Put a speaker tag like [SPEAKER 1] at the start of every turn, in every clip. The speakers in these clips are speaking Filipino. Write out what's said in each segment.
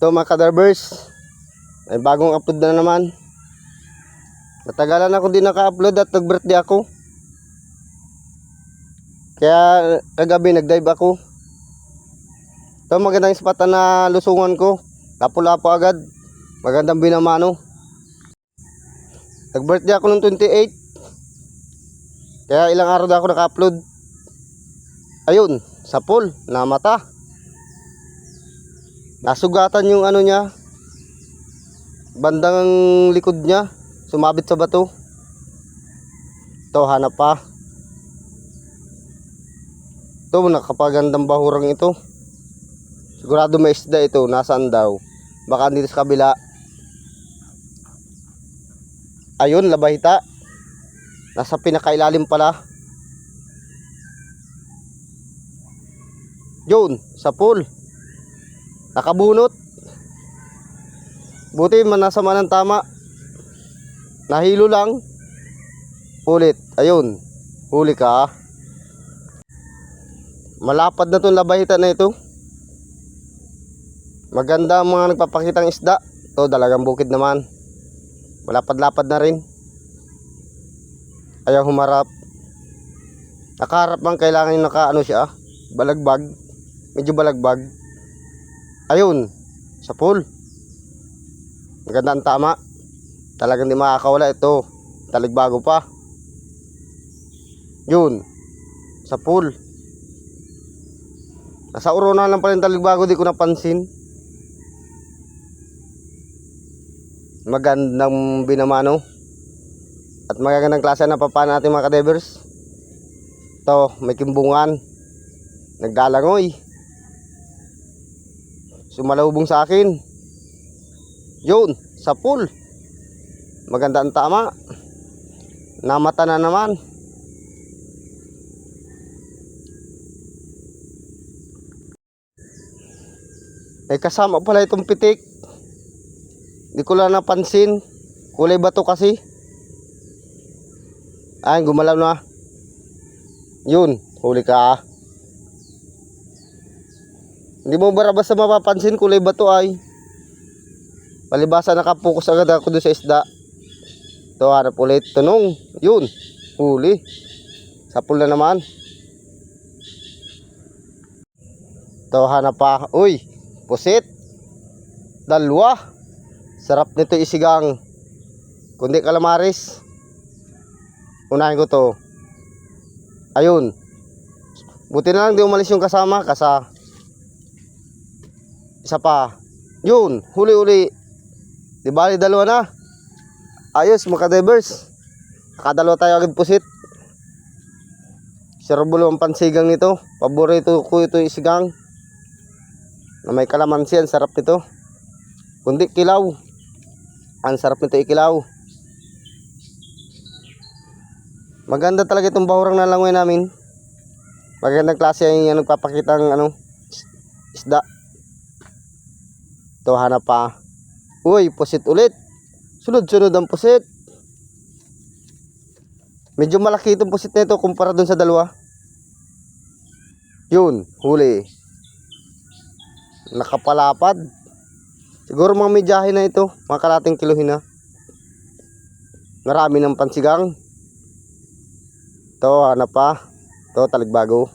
[SPEAKER 1] Ito mga kadarbers, may bagong upload na naman. Natagalan ako din naka-upload at nag-birthday ako. Kaya kagabi nag-dive ako. Ito magandang spot na lusungan ko. Lapo-lapo agad. Magandang binamano. Nag-birthday ako noong 28. Kaya ilang araw na ako naka-upload. Ayun, sa pool, namata. Nasugatan yung ano niya, bandang likod niya, sumabit sa bato. Ito, hanap pa. Ito, nakapagandang bahurang ito. Sigurado may isda ito. Nasaan daw? Baka dito sa kabila. Ayun, labahita. Nasa pinakailalim pala. Yun, sa pool. Nakabunot. Buti man nasa manang tama. Nahilo lang. Ulit. Ayun. Huli ka. Malapad na itong labahita na ito. Maganda ang mga nagpapakitang isda. Ito dalagang bukid naman. Malapad-lapad na rin. Ayaw humarap. Nakaharap man kailangan yung naka ano siya. Balagbag. Medyo balagbag. Ayun, sa pool. Maganda ang tama. Talagang di makakawala ito. Taligbago pa. Yun, sa pool. Nasa urona lang pala yung taligbago, di ko napansin. Magandang binamano. At magagandang klase na papa natin mga kadevers. Ito, may kimbungan. Nagdalangoy. Sumalubong sa akin. Yun, sa pool. Maganda ang tama. Namata na naman. May kasama pala itong pitik. Di ko lang napansin. Kulay bato kasi. Ay, gumalaw na. Yun, huli ka. Hindi mo ba basta mapapansin kulay bato ay. Palibasa nakapokus agad ako doon sa isda. Ito, hanap ulit. Tunong. Yun. Huli. Sa pool na naman. Ito, hanap pa. Uy. Pusit. Dalawa. Sarap nito isigang. Kundi kalamaris. Unahin ko to. Ayun. Buti na lang di umalis yung kasama. Isa pa. Yun. Huli-huli. Di bali dalawa na. Ayos mga kadivers. Nakadalawa tayo agad pusit. Sarbulo ang pansigang nito. Paborito ko ito isigang. Na may kalamansi. Ang sarap nito. Kundi kilaw. Ang sarap nito ikilaw. Maganda talaga itong bahurang nalangoy namin. Magandang klase yung nagpapakita ng isda. Ito, hanap pa. Uy, pusit ulit. Sunod-sunod ang pusit. Medyo malaki itong pusit na ito kumpara dun sa dalawa. Yun, huli. Nakapalapad. Siguro mga medyahe na ito. Mga kalating kiluhin na. Marami ng pansigang. Ito, hanap pa. Ito, taligbago.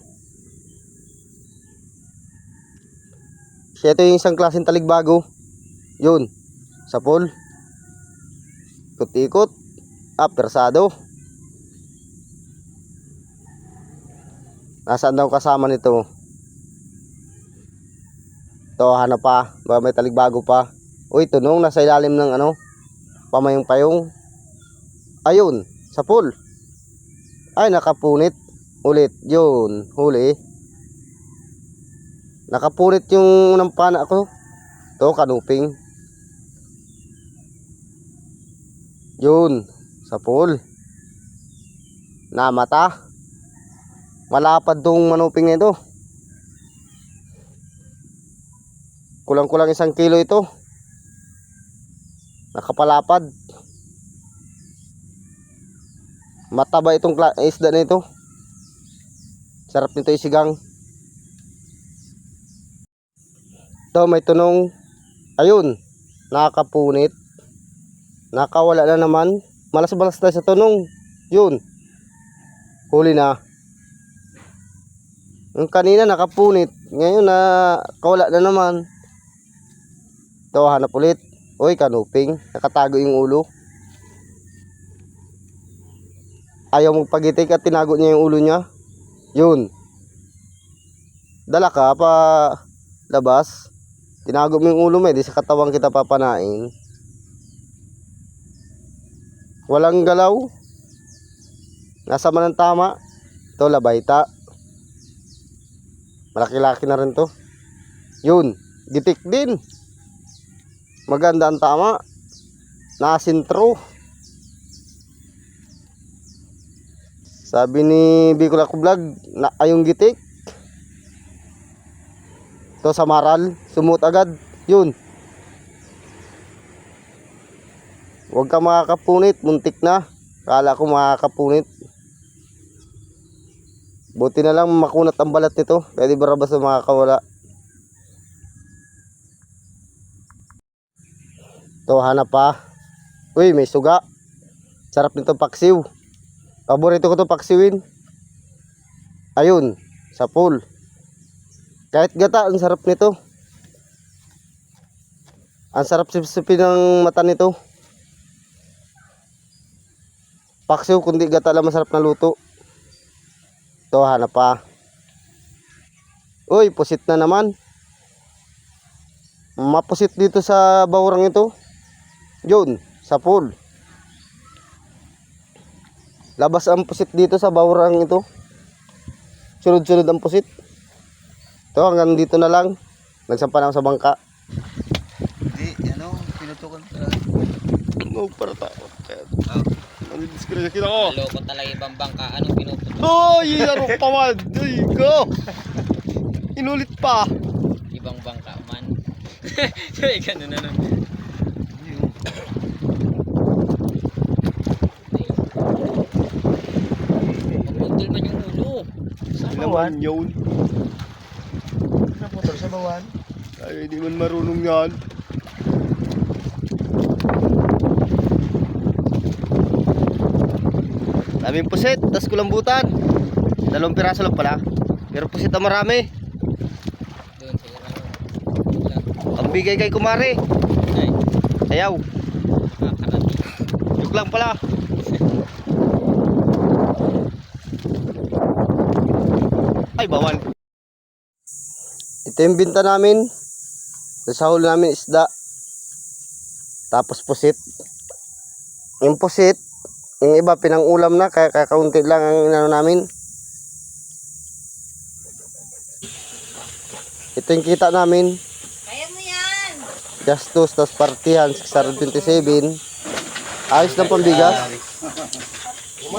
[SPEAKER 1] Ito yung isang klaseng taligbago. Yun, sa pool. Ikot-ikot. Persado. Nasaan daw kasama nito? Ito, hanap pa. Baka may taligbago pa. Uy, tunong. Nasa ilalim ng pamayong-payong. Ayun, sa pool. Ay, nakapunit. Ulit. Yun, huli. Nakapunit yung unang pana ko. Ito, kanuping. Yun, sa pool. Namata. Malapad tong manuping na ito. Kulang-kulang 1 kilo ito. Nakapalapad. Mataba itong isda na ito. Sarap nito isigang. Ito, may tunong. Ayun, nakapunit. Nakawala na naman. Malas-malas tayo sa tunong. Yun. Huli na. Yung kanina nakapunit. Ngayon na kawala na naman. Ito, hanap ulit. Uy, kanuping. Nakatago yung ulo. Ayaw magpagitik at tinago niya yung ulo niya. Yun. Dala ka pa labas. Tinago mo yung ulo mo, di sa katawang kita papanain. Walang galaw. Nasa man ang tama. Ito, labayta. Malaki-laki na rin to. Yun, gitik din. Maganda ang tama. Nasintro. Sabi ni Bicol Ako Vlog, na ayong gitik. Ito sa maral, sumut agad. Yun. Huwag ka makakapunit, muntik na. Kala ko makakapunit. Buti na lang makunat ang balat nito. Pwede barabas na makakawala. Ito, hanap pa. Uy, may suga. Sarap nito paksiw. Paborito ko to paksiwin. Ayun, sa pool. Kahit gata, ang sarap nito. Ang sarap sipsipin ng mata nito. Paksiw, kundi gata lang masarap na luto. Ito, hanap pa. Uy, pusit na naman. Mapusit dito sa bawrang ito. Yun, sa pool. Labas ang pusit dito sa bawrang ito. Sunod-sunod ang pusit. Ito, hanggang dito na lang. Nagsampa na ako sa bangka.
[SPEAKER 2] Hindi, ano, pinutukan talaga.
[SPEAKER 1] Huwag para tao. Ano diskreta kita ko?
[SPEAKER 3] Loko talaga ibang bangka. Anong pinuputok?
[SPEAKER 1] Oh, yaro pa man. Ay, go. Inulit pa.
[SPEAKER 3] Ibang bangka man. Ay, ganun na nun. Pagputol man yung ulo.
[SPEAKER 1] Sa bawan yun.
[SPEAKER 2] Naputol sa bawan.
[SPEAKER 1] Ay, hindi man marunong yan. Daming pusit, tas kulambutan. 2 piraso lang pala. Pero pusit na marami.
[SPEAKER 3] Doon sa ilang.
[SPEAKER 1] Ang bigay kay kumare.
[SPEAKER 3] Ay,
[SPEAKER 1] Ayaw.
[SPEAKER 3] nakakarati.
[SPEAKER 1] Yuk lang pala. Ay, bawal. Ito yung binta namin. Sa huli namin isda. Tapos pusit. Yung pusit, yung iba pinang-ulam na, kaya kakaunti lang ang inano namin. Ito yung kita namin.
[SPEAKER 4] Kaya mo yan.
[SPEAKER 1] Gastos, tas partihan, 627. Ayos ng pambigas.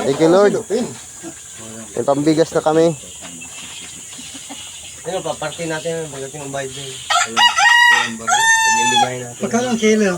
[SPEAKER 1] Thank you, Lord. May pambigas na kami. Ano pa, party natin, pagdating ang bayad din.
[SPEAKER 2] Magkano ang kilo?